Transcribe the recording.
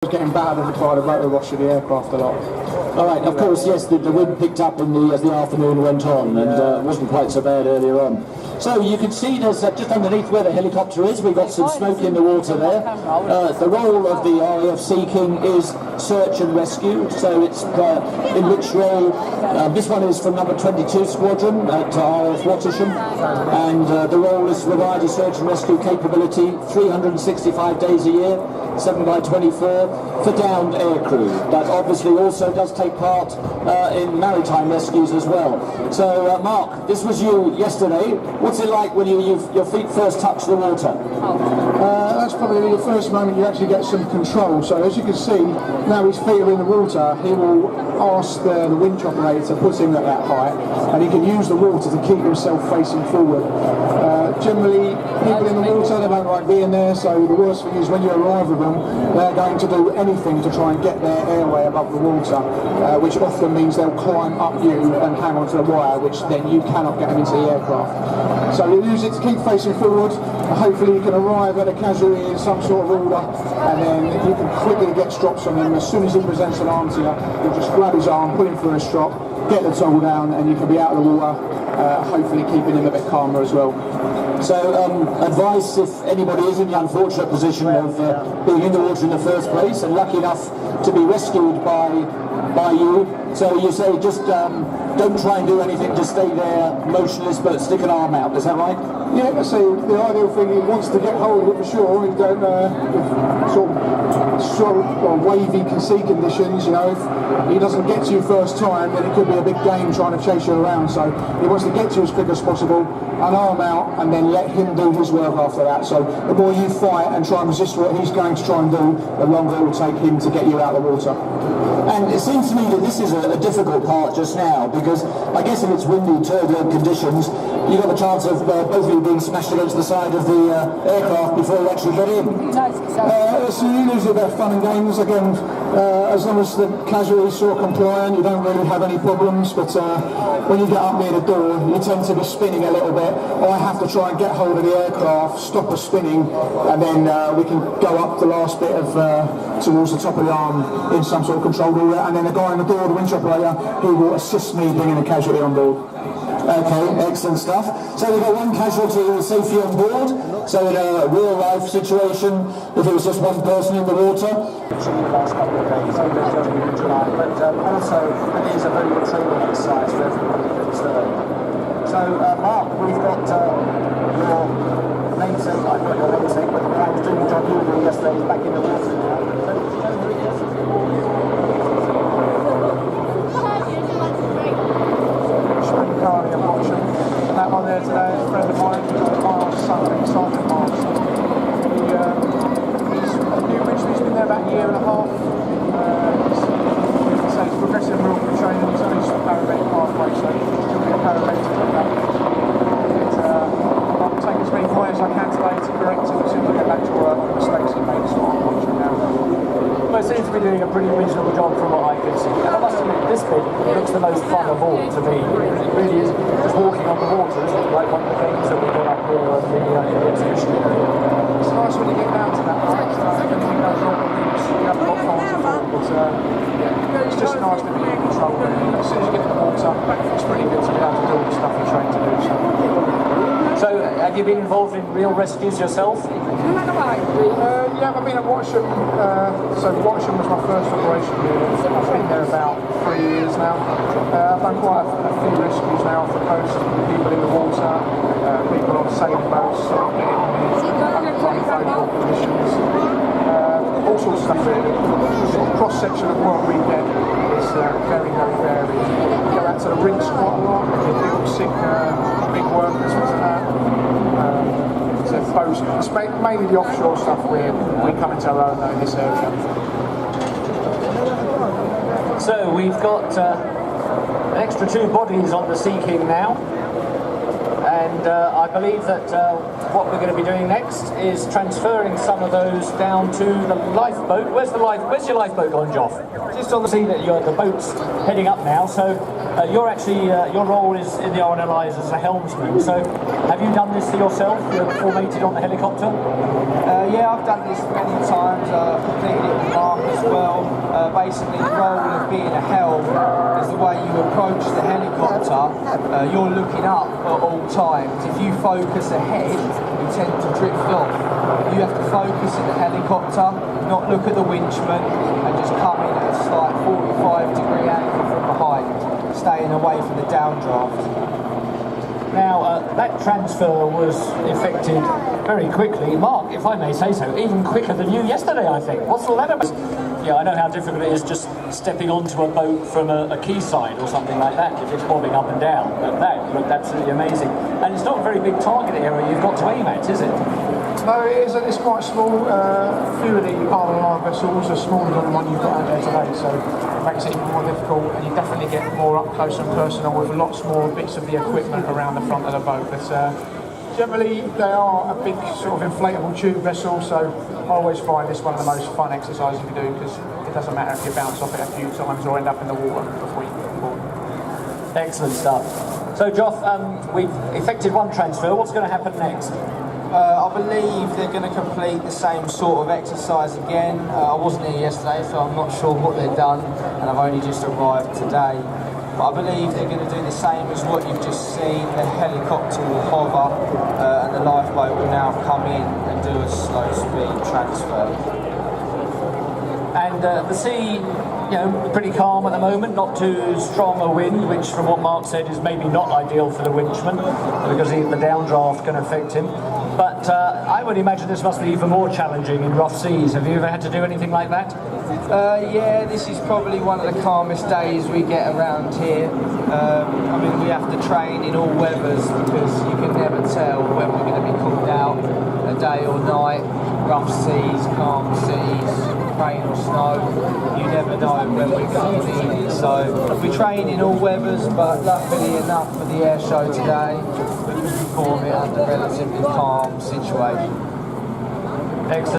was getting battered by the rotor wash of the aircraft a lot. All right, of course, yes, the wind picked up as the afternoon went on, and wasn't quite so bad earlier on. So you can see there's just underneath where the helicopter is, we've got some smoke in the water there. The role of the RAF Sea King is search and rescue, so it's in which role, this one is from number 22 Squadron at RAF Wattisham, and the role is to provide a search and rescue capability 365 days a year, 7x24, for downed aircrew. That obviously also does take part in maritime rescues as well. So Mark, this was you yesterday. What's it like when your feet first touch the water? That's probably the first moment you actually get some control. So as you can see, now his feet are in the water, he will ask the winch operator to put him at that height, and he can use the water to keep himself facing forward. Generally, people in the water, they don't like being there, so the worst thing is when you arrive with them, they're going to do anything to try and get their airway above the water, which often means they'll climb up you and hang onto the wire, which then you cannot get them into the aircraft. So you use it to keep facing forward. Hopefully you can arrive at a casualty in some sort of order, and then you can quickly get strops on him. As soon as he presents an arm to you, you'll just grab his arm, put him through a strop, get the toggle down, and you can be out of the water, hopefully keeping him a bit calmer as well. So advice if anybody is in the unfortunate position of being in the water in the first place and lucky enough to be rescued by you. So you say just don't try and do anything, just stay there motionless but stick an arm out, is that right? Yeah, so the ideal thing, he wants to get hold of it for sure. You don't sort of wavy sea conditions, you know, if he doesn't get to you first time, then it could be a big game trying to chase you around. So he wants to get to you as quick as possible, an arm out, and then let him do his work after that. So the more you fight and try and resist what he's going to try and do, the longer it will take him to get you out of the water. And it seems to me that this is a difficult part just now, because I guess if it's windy, turbulent conditions, you've got the chance of both of you being smashed against the side of the aircraft before you actually get in. It's usually about fun and games. Again, as long as the casualties sort of compliant, you don't really have any problems, but when you get up near the door, you tend to be spinning a little bit. I have to try and get hold of the aircraft, stop us spinning, and then we can go up the last bit of towards the top of the arm in some sort of control room, and then the guy on the door, the winch operator, he will assist me bringing a casualty on board. Okay, excellent stuff. So we've got one casualty safely on board. So in a real life situation, if it was just one person in the water. The last couple of days, but also it is a very good training exercise for everybody concerned. So Mark, we've got your namesake, I've got your namesake, but I was doing a job you were yesterday, he's back in the water now. Currently I'm watching. That one there today is a friend of mine, Miles' son, Simon Miles. He's been there about a year and a half. He's progressing real good training. He's only paramedic pathway, so he'll be a paramedic to come back. I'll take as many points as I can today to correct him as soon as I get back to work. The mistakes he made, so I'm watching now. But it seems to be doing a pretty reasonable job from what I can see. And I must admit, this bit looks the most fun of all to me. It really is just walking on the water, isn't it? Like one of the games that we've got up here in the exhibition area. It's nice when you get down to that part. Everything goes wrong with things. You have a lot of fun to do. But it's just nice to be in control. As soon as you get in the water, it's pretty good to be able to do all the stuff you're trained to do. So have you been involved in real rescues yourself? Yeah, I've been at Wattisham. So Wattisham was my first operation really. I've been there about 3 years now. I've done quite a few rescues now off the coast, people in the water, people on sailing boats, getting unfavorable conditions, all sorts of stuff really. The cross-section of what we get is very, very varied. We go out to the rinks quite a lot, people sick, big workers, things like that. It's mainly the offshore stuff where we come into our own in this area. So we've got an extra 2 bodies on the Sea King now, and I believe that what we're going to be doing next is transferring some of those down to the lifeboat. Where's your lifeboat gone, Joff? Just on the sea that the boat's heading up now. So you're actually your role is in the RNLI as a helmsman. So have you done this yourself? You're formated on the helicopter? Yeah, I've done this many times. I've completed it with Mark as basically the role of being a helm is the way you approach the helicopter. You're looking up at all times. If you focus ahead, you tend to drift off. You have to focus in the helicopter, not look at the winchman, and just come in at a slight 45-degree angle from behind, staying away from the downdraft. Now, that transfer was effected very quickly. Mark, if I may say so, even quicker than you yesterday, I think. What's all that about? Yeah, I know how difficult it is just stepping onto a boat from a quayside or something like that if it's bobbing up and down. But that looked absolutely amazing. And it's not a very big target area you've got to aim at, is it? No, it is. It's quite small. A few of the R&R vessels are smaller than the one you've got out there today, so it makes it even more difficult, and you definitely get more up close and personal with lots more bits of the equipment around the front of the boat. But generally, they are a big sort of inflatable tube vessel, so I always find this one of the most fun exercises you can do, because it doesn't matter if you bounce off it a few times or end up in the water before you get aboard. Excellent stuff. So, Joff, we've effected one transfer. What's going to happen next? I believe they're going to complete the same sort of exercise again. I wasn't here yesterday, so I'm not sure what they've done, and I've only just arrived today. But I believe they're going to do the same as what you've just seen. The helicopter will hover, and the lifeboat will now come in and do a slow speed transfer. And the sea, you know, pretty calm at the moment, not too strong a wind, which from what Mark said is maybe not ideal for the winchman, because the downdraft can affect him. But I would imagine this must be even more challenging in rough seas. Have you ever had to do anything like that? Yeah, this is probably one of the calmest days we get around here. I mean, we have to train in all weathers, because you can never tell when we're going to be called out, a day or night. Rough seas, calm seas, rain or snow, you never know when we're going to need it. So we train in all weathers, but luckily enough for the air show today, we can perform it under relatively calm situation. Excellent.